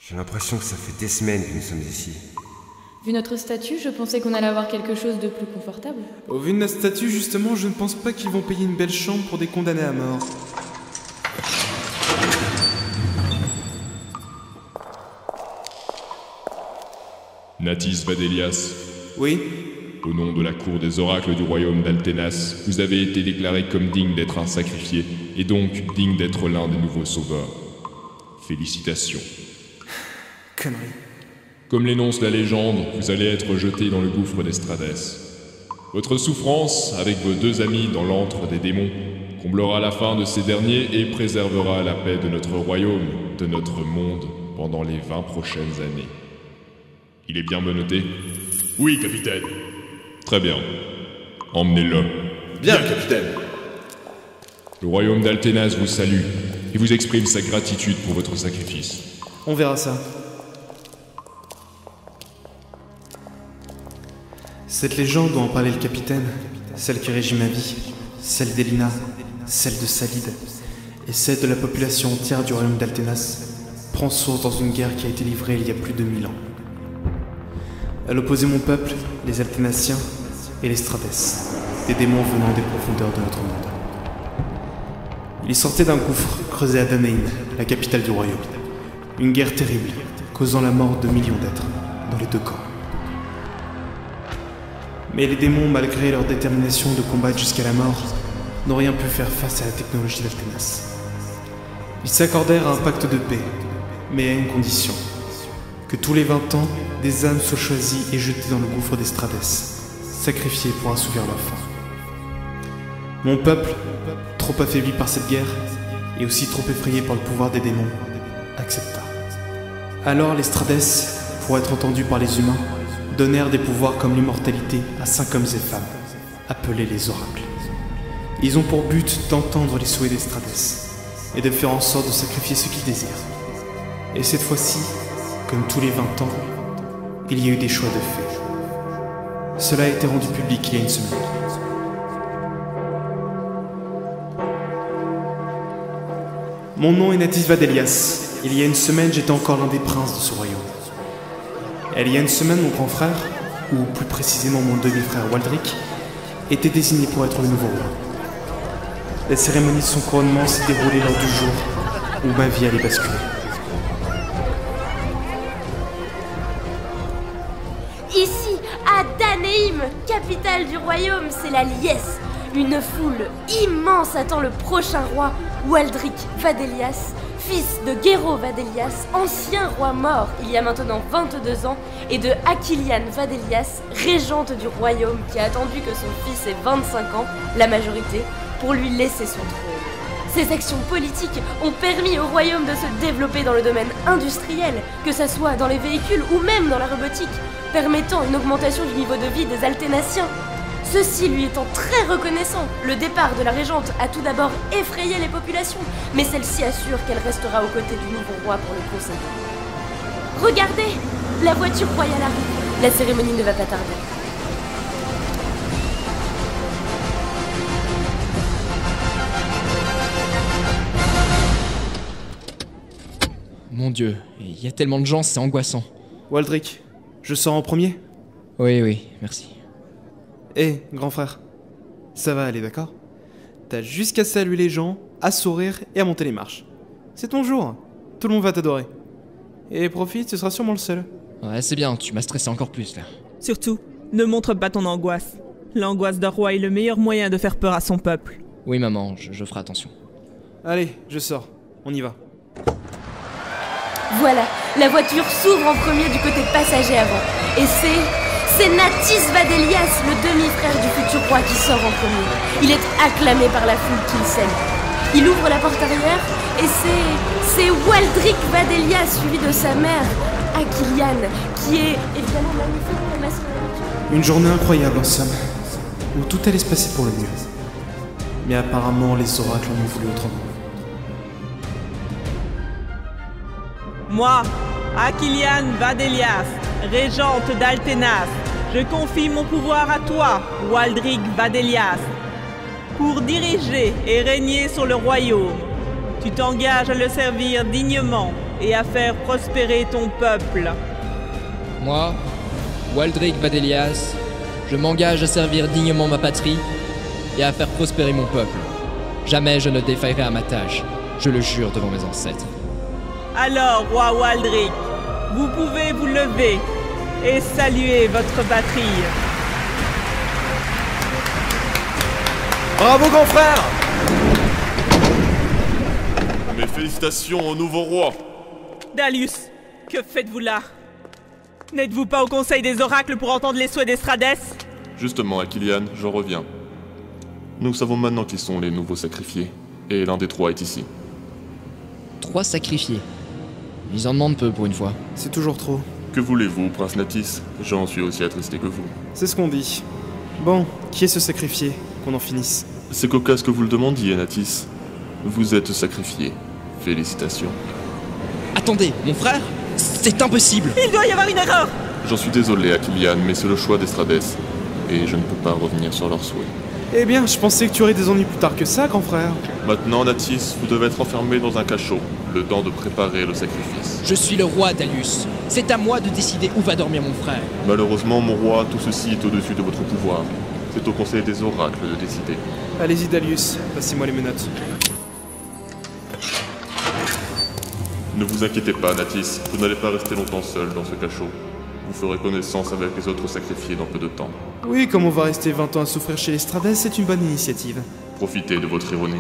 J'ai l'impression que ça fait des semaines que nous sommes ici. Vu notre statut, je pensais qu'on allait avoir quelque chose de plus confortable. Au vu de notre statut, justement, je ne pense pas qu'ils vont payer une belle chambre pour des condamnés à mort. Natis Vadelias, Oui? au nom de la cour des oracles du royaume d'Altenas, vous avez été déclaré comme digne d'être un sacrifié, et donc digne d'être l'un des nouveaux sauveurs. Félicitations. Connerie. Comme l'énonce la légende, vous allez être jeté dans le gouffre d'Estrades. Votre souffrance, avec vos deux amis dans l'antre des démons, comblera la faim de ces derniers et préservera la paix de notre royaume, de notre monde, pendant les 20 prochaines années. Il est bien menotté? Oui, capitaine. Très bien. Emmenez-le. Bien, capitaine. Le royaume d'Altenas vous salue et vous exprime sa gratitude pour votre sacrifice. On verra ça. Cette légende dont en parlait le capitaine, celle qui régit ma vie, celle d'Elina, celle de Salide, et celle de la population entière du royaume d'Altenas, prend source dans une guerre qui a été livrée il y a plus de 1000 ans. Elle opposait mon peuple, les Alténaciens, et les Strades, des démons venant des profondeurs de notre monde. Ils sortaient d'un gouffre creusé à Danaïm, la capitale du royaume. Une guerre terrible, causant la mort de millions d'êtres, dans les deux camps. Mais les démons, malgré leur détermination de combattre jusqu'à la mort, n'ont rien pu faire face à la technologie d'Altenas. Ils s'accordèrent à un pacte de paix, mais à une condition. Que tous les 20 ans, des âmes soient choisies et jetées dans le gouffre d'Estrades, sacrifiées pour assouvir leur faim. Mon peuple, trop affaibli par cette guerre, et aussi trop effrayé par le pouvoir des démons, accepta. Alors les Strades, pour être entendus par les humains, donnèrent des pouvoirs comme l'immortalité à 5 hommes et femmes, appelés les oracles. Ils ont pour but d'entendre les souhaits des Strades, et de faire en sorte de sacrifier ce qu'ils désirent. Et cette fois-ci, comme tous les 20 ans, il y a eu des choix de fait. Cela a été rendu public il y a une semaine. Mon nom est Natis Vadelias. Il y a une semaine, j'étais encore l'un des princes de ce royaume. Et il y a une semaine, mon grand frère, ou plus précisément mon demi-frère Waldrick, était désigné pour être le nouveau roi. La cérémonie de son couronnement s'est déroulée lors du jour où ma vie allait basculer. Ici, à Danaïm, capitale du royaume, c'est la liesse. Une foule immense attend le prochain roi, Waldrick Vadelias, fils de Gero Vadelias, ancien roi mort il y a maintenant 22 ans, et de Aquilian Vadelias, régente du royaume qui a attendu que son fils ait 25 ans, la majorité, pour lui laisser son trône. Ces actions politiques ont permis au royaume de se développer dans le domaine industriel, que ça soit dans les véhicules ou même dans la robotique, permettant une augmentation du niveau de vie des Alténaciens. Ceci lui étant très reconnaissant, le départ de la régente a tout d'abord effrayé les populations, mais celle-ci assure qu'elle restera aux côtés du nouveau roi pour le conseiller. Regardez, la voiture royale arrive. La cérémonie ne va pas tarder. Mon Dieu, il y a tellement de gens, c'est angoissant. Waldrick, je sors en premier? Oui, merci. Hé, grand frère, ça va aller, d'accord? T'as juste qu'à saluer les gens, à sourire et à monter les marches. C'est ton jour, tout le monde va t'adorer. Et profite, ce sera sûrement le seul. Ouais, c'est bien, tu m'as stressé encore plus là. Surtout, ne montre pas ton angoisse. L'angoisse d'un roi est le meilleur moyen de faire peur à son peuple. Oui maman, je ferai attention. Allez, je sors, on y va. Voilà, la voiture s'ouvre en premier du côté passager avant. Et c'est Natis Vadelias, le demi-frère du futur roi qui sort en premier. Il est acclamé par la foule qu'il salue. Il ouvre la porte arrière et c'est Waldrick Vadelias suivi de sa mère, Aquilian, qui est évidemment magnifique comme la soeur. Une journée incroyable en somme, où tout allait se passer pour le mieux. Mais apparemment les oracles en ont voulu autrement. Moi, Aquilian Vadelias, régente d'Altenas, je confie mon pouvoir à toi, Waldrick Vadelias, pour diriger et régner sur le royaume. Tu t'engages à le servir dignement et à faire prospérer ton peuple. Moi, Waldric Vadelias, je m'engage à servir dignement ma patrie et à faire prospérer mon peuple. Jamais je ne défaillerai à ma tâche, je le jure devant mes ancêtres. Alors, roi Waldric, vous pouvez vous lever et saluer votre patrie. Bravo, grand frère! Mes félicitations au nouveau roi. Dalius, que faites-vous là? N'êtes-vous pas au conseil des oracles pour entendre les souhaits d'Estrades? Justement, Aquilian, j'en reviens. Nous savons maintenant qui sont les nouveaux sacrifiés, et l'un des trois est ici. 3 sacrifiés. Ils en demandent peu pour une fois. C'est toujours trop. Que voulez-vous, prince Natis? J'en suis aussi attristé que vous. C'est ce qu'on dit. Bon, qui est ce sacrifié? Qu'on en finisse. C'est cocasse que vous le demandiez, Natis. Vous êtes sacrifié. Félicitations. Attendez, mon frère? C'est impossible! Il doit y avoir une erreur! J'en suis désolé, Aquilian, mais c'est le choix d'Estrades, et je ne peux pas revenir sur leurs souhaits. Eh bien, je pensais que tu aurais des ennuis plus tard que ça, grand frère. Maintenant, Natis, vous devez être enfermé dans un cachot, le temps de préparer le sacrifice. Je suis le roi Dalius. C'est à moi de décider où va dormir mon frère. Malheureusement, mon roi, tout ceci est au-dessus de votre pouvoir. C'est au conseil des oracles de décider. Allez-y, Dalius, passez-moi les menottes. Ne vous inquiétez pas, Natis, vous n'allez pas rester longtemps seul dans ce cachot. Vous ferez connaissance avec les autres sacrifiés dans peu de temps. Oui, comme on va rester 20 ans à souffrir chez les Strades, c'est une bonne initiative. Profitez de votre ironie.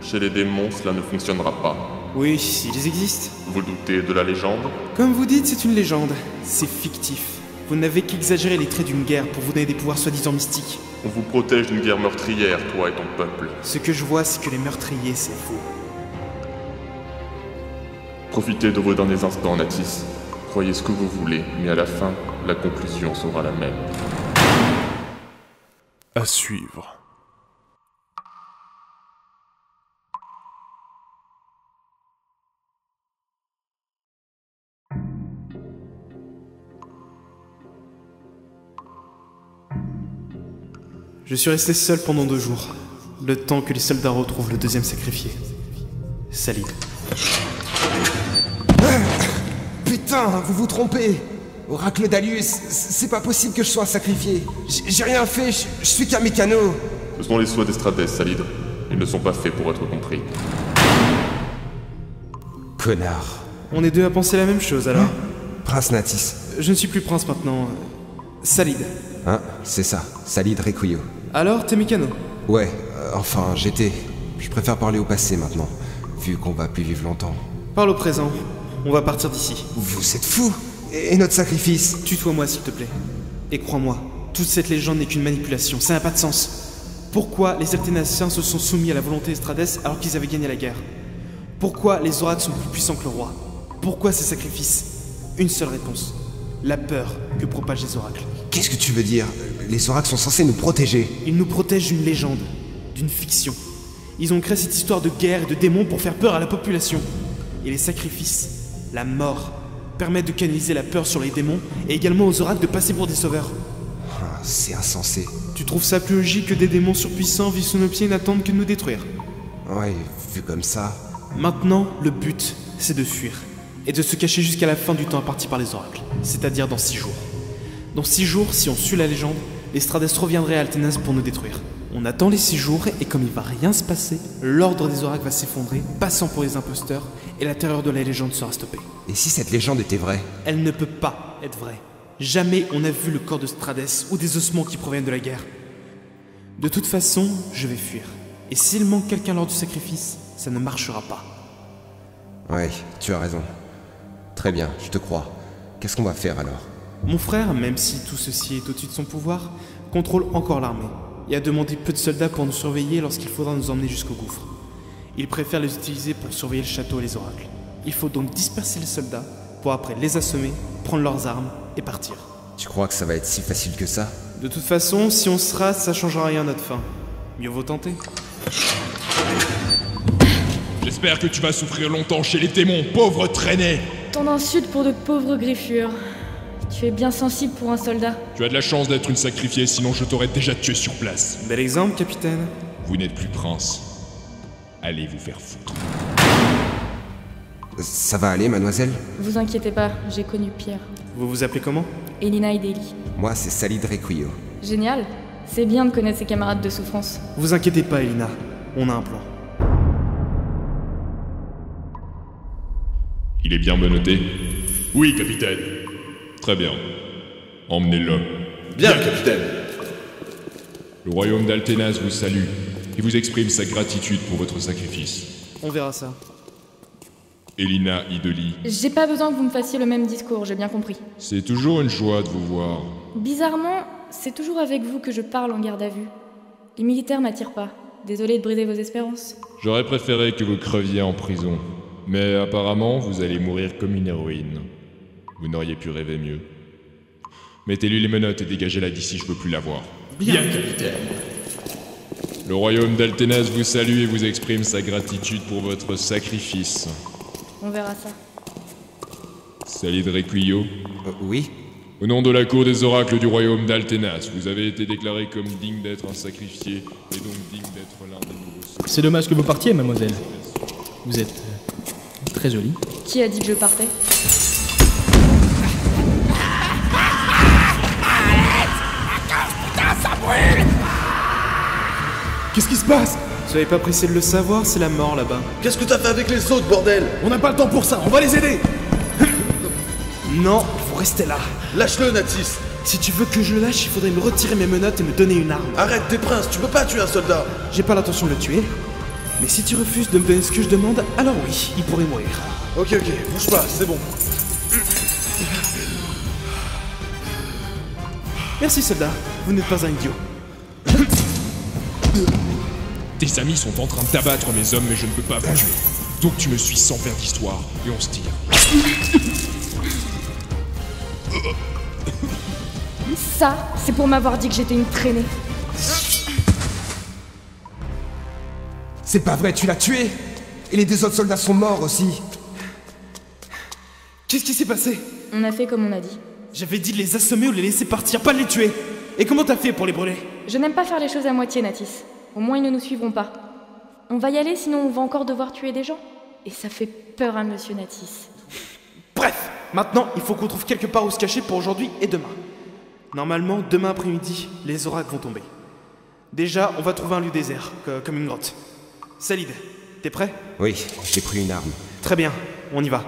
Chez les démons, cela ne fonctionnera pas. Oui, s'ils existent. Vous doutez de la légende? Comme vous dites, c'est une légende. C'est fictif. Vous n'avez qu'exagéré les traits d'une guerre pour vous donner des pouvoirs soi-disant mystiques. On vous protège d'une guerre meurtrière, toi et ton peuple. Ce que je vois, c'est que les meurtriers, c'est faux. Profitez de vos derniers instants, Natis. Croyez ce que vous voulez, mais à la fin, la conclusion sera la même. À suivre. Je suis resté seul pendant 2 jours, le temps que les soldats retrouvent le deuxième sacrifié. Salid. Putain, vous vous trompez! Oracle Dalius, c'est pas possible que je sois sacrifié. J'ai rien fait, je suis qu'un mécano. Ce sont les souhaits d'Estrades, Salid. Ils ne sont pas faits pour être compris. Connard. On est 2 à penser la même chose alors. Prince Natis. Je ne suis plus prince maintenant. Salid. Hein, c'est ça, Salid Requio. Alors, t'es mécano? Ouais, enfin, j'étais. Je préfère parler au passé maintenant, vu qu'on va plus vivre longtemps. Parle au présent. On va partir d'ici. Vous êtes fous! Et notre sacrifice? Tutoie-moi s'il te plaît. Et crois-moi, toute cette légende n'est qu'une manipulation, ça n'a pas de sens. Pourquoi les Elténaciens se sont soumis à la volonté d'Estrades alors qu'ils avaient gagné la guerre? Pourquoi les oracles sont plus puissants que le roi? Pourquoi ces sacrifices? Une seule réponse. La peur que propagent les oracles. Qu'est-ce que tu veux dire? Les oracles sont censés nous protéger. Ils nous protègent d'une légende, d'une fiction. Ils ont créé cette histoire de guerre et de démons pour faire peur à la population. Et les sacrifices, la mort, permettent de canaliser la peur sur les démons et également aux oracles de passer pour des sauveurs. Ah, c'est insensé. Tu trouves ça plus logique que des démons surpuissants vivent sous nos pieds et n'attendent que de nous détruire? Ouais, vu comme ça... Maintenant, le but, c'est de fuir. Et de se cacher jusqu'à la fin du temps imparti par les oracles. C'est-à-dire dans 6 jours. Dans 6 jours, si on suit la légende, l'Estrades reviendrait à Alténas pour nous détruire. On attend les 6 jours, et comme il va rien se passer, l'ordre des oracles va s'effondrer, passant pour les imposteurs, et la terreur de la légende sera stoppée. Et si cette légende était vraie? Elle ne peut pas être vraie. Jamais on n'a vu le corps de Strades ou des ossements qui proviennent de la guerre. De toute façon, je vais fuir. Et s'il manque quelqu'un lors du sacrifice, ça ne marchera pas. Ouais, tu as raison. Très bien, je te crois. Qu'est-ce qu'on va faire alors? Mon frère, même si tout ceci est au-dessus de son pouvoir, contrôle encore l'armée et a demandé peu de soldats pour nous surveiller lorsqu'il faudra nous emmener jusqu'au gouffre. Il préfère les utiliser pour surveiller le château et les oracles. Il faut donc disperser les soldats pour après les assommer, prendre leurs armes et partir. Tu crois que ça va être si facile que ça? De toute façon, si on se rate, ça changera rien à notre fin. Mieux vaut tenter. J'espère que tu vas souffrir longtemps chez les démons, pauvre traîné! Ton insulte pour de pauvres griffures. Tu es bien sensible pour un soldat. Tu as de la chance d'être une sacrifiée, sinon je t'aurais déjà tué sur place. Bel exemple, capitaine. Vous n'êtes plus prince. Allez vous faire foutre. Ça va aller, mademoiselle? Vous inquiétez pas, j'ai connu Pierre. Vous vous appelez comment? Elina et Deli. Moi, c'est Salid Requio. Génial. C'est bien de connaître ses camarades de souffrance. Vous inquiétez pas, Elina. On a un plan. Il est bien menotté? Oui, capitaine. Très bien. Emmenez-le. Bien, capitaine. Le royaume d'Altenas vous salue et vous exprime sa gratitude pour votre sacrifice. On verra ça. Elina Ideli, J'ai pas besoin que vous me fassiez le même discours, j'ai bien compris. c'est toujours une joie de vous voir. Bizarrement, c'est toujours avec vous que je parle en garde à vue. Les militaires m'attirent pas. Désolé de briser vos espérances. J'aurais préféré que vous creviez en prison, mais apparemment vous allez mourir comme une héroïne. Vous n'auriez pu rêver mieux. Mettez-lui les menottes et dégagez-la d'ici, je peux plus la voir. Bien, capitaine. Le royaume d'Altenas vous salue et vous exprime sa gratitude pour votre sacrifice. On verra ça. Salid Requio, Oui? au nom de la cour des oracles du royaume d'Altenas, vous avez été déclaré comme digne d'être un sacrifié et donc digne d'être l'un des nouveaux sauveurs. C'est dommage que vous partiez, mademoiselle. Vous êtes très jolie. Qui a dit que je partais? Qu'est-ce qui se passe? Soyez pas pressé de le savoir, c'est la mort là-bas. Qu'est-ce que t'as fait avec les autres, bordel? On n'a pas le temps pour ça, on va les aider! Non, faut rester là. Lâche-le, Natis. Si tu veux que je le lâche, il faudrait me retirer mes menottes et me donner une arme. Arrête, t'es prince, tu peux pas tuer un soldat. J'ai pas l'intention de le tuer. Mais si tu refuses de me donner ce que je demande, alors oui, il pourrait mourir. Ok, bouge pas, c'est bon. Merci, soldat. Vous n'êtes pas un idiot. Tes amis sont en train d'abattre mes hommes, mais je ne peux pas vous tuer. Donc tu me suis sans faire d'histoire, et on se tire. Ça, c'est pour m'avoir dit que j'étais une traînée. C'est pas vrai, tu l'as tué! Et les 2 autres soldats sont morts aussi! Qu'est-ce qui s'est passé? On a fait comme on a dit. J'avais dit de les assommer ou de les laisser partir, pas de les tuer. Et comment t'as fait pour les brûler? Je n'aime pas faire les choses à moitié, Natis. Au moins, ils ne nous suivront pas. On va y aller, sinon on va encore devoir tuer des gens. Et ça fait peur à Monsieur Natis. Bref, maintenant, il faut qu'on trouve quelque part où se cacher pour aujourd'hui et demain. Normalement, demain après-midi, les oracles vont tomber. Déjà, on va trouver un lieu désert, comme une grotte. Salid, t'es prêt? Oui, j'ai pris une arme. Très bien, on y va.